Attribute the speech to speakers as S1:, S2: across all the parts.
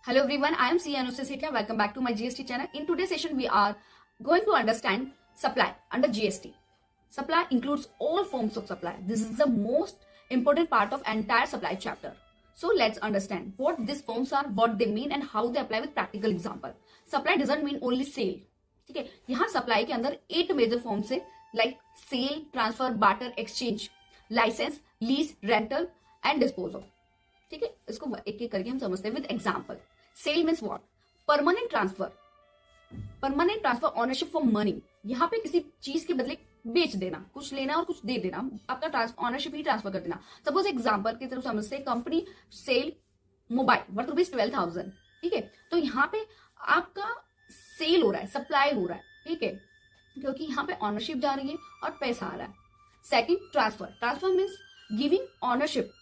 S1: Hello everyone, I am C. Anushya Setia. Welcome back to my GST channel. In today's session, we are going to understand supply under GST. Supply includes all forms of supply. This is the most important part of entire supply chapter. So let's understand what these forms are, what they mean and how they apply with practical example. Supply doesn't mean only sale. ठीक है, यहाँ supply के अंदर 8 major forms है like sale, transfer, barter, exchange, licence, lease, rental and disposal. ठीक है, इसको एक एक करके हम समझते हैं with example. Sale means what? Permanent transfer. Permanent transfer ownership for money. यहाँ पे किसी चीज के बदले बेच देना, कुछ लेना और कुछ दे देना, आपका ऑनरशिप ही ट्रांसफर कर देना. सपोज एग्जांपल की तरफ समझते हैं, कंपनी सेल मोबाइल वर्थ ₹12,000. ठीक है, तो यहाँ पे आपका सेल हो रहा है, सप्लाई हो रहा है. ठीक है, क्योंकि यहाँ पे ऑनरशिप जा रही है और पैसा आ रहा है. Second, transfer. Transfer means giving ownership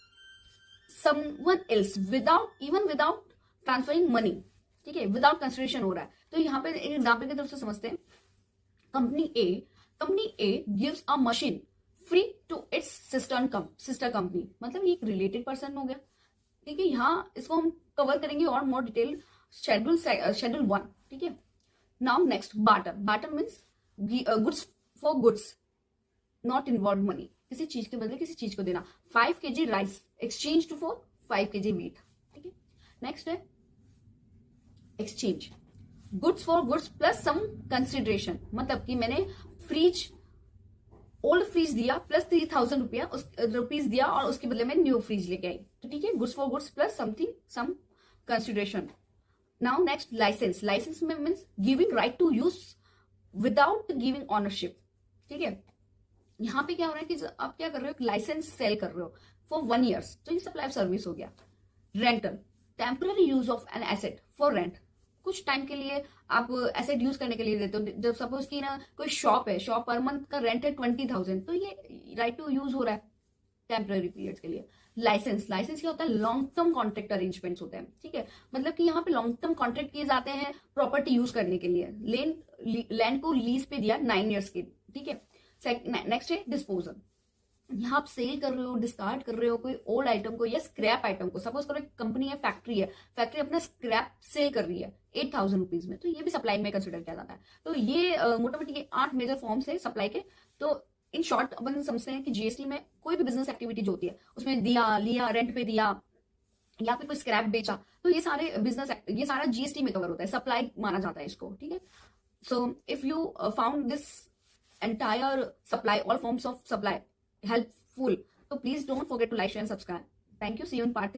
S1: someone else without transferring money. ठीक है, विदाउट कंसिडरेशन हो रहा है. तो यहाँ पे एक एग्जाम्पल की तरफ से समझते हैं. Company A gives a machine free to its sister company. मतलब ये एक रिलेटेड पर्सन हो गया. ठीक है, यहाँ इसको हम कवर करेंगे और मोर डिटेल शेड्यूल 1. ठीक है, now next, barter. Barter means goods for goods, not involve money. किसी चीज के बदले किसी चीज को देना. 5 kg rice exchange to for 5 kg meat. ठीक है, नेक्स्ट है exchange. Goods for goods plus some consideration. मतलब कि मैंने ओल्ड फ्रिज दिया प्लस 3,000 रुपीज दिया और उसके बदले में न्यू फ्रिज लेके आई. तो ठीक है, goods for goods plus some consideration. Now next, licence. Licence में means giving right to use without giving ownership. ठीक है, यहाँ पे क्या हो रहा है कि आप क्या कर रहे हो, लाइसेंस सेल कर रहे हो फॉर 1 year. तो ये सप्लाई ऑफ सर्विस हो गया. Rental, temporary use of an asset for rent. कुछ टाइम के लिए आप एसेट यूज करने के लिए देते हो. जब सपोज की ना कोई शॉप है, शॉप पर मंथ का रेंट है 20,000, तो ये राइट टू यूज हो रहा है टेम्पररी पीरियड के लिए. लाइसेंस क्या होता है? लॉन्ग टर्म कॉन्ट्रैक्ट अरेंजमेंट्स होते हैं. ठीक है, मतलब कि यहाँ पे लॉन्ग टर्म कॉन्ट्रैक्ट किए जाते हैं प्रॉपर्टी यूज करने के लिए. लैंड को लीज पे दिया 9 years के. ठीक है, नेक्स्ट है डिस्पोजल. यहाँ आप सेल कर रहे हो, डिस्कार्ड कर रहे हो कोई ओल्ड आइटम को या स्क्रैप आइटम को. सपोज करो कंपनी है, फैक्ट्री अपना स्क्रैप सेल कर रही है 8,000 रुपीज में, तो ये भी सप्लाई में कंसिडर किया जाता है. तो ये मोटामोटी ये 8 मेजर फॉर्म्स है सप्लाई के. तो इन शॉर्ट अपन समझते हैं कि जीएसटी में कोई भी बिजनेस एक्टिविटी जो होती है उसमें दिया, लिया, रेंट पे दिया या फिर कोई स्क्रैप बेचा, तो ये सारा जीएसटी में कवर होता है, सप्लाई माना जाता है इसको. ठीक है, so if you found this entire supply, all forms of supply helpful, so please don't forget to like, share and subscribe. Thank you. See you in part 3.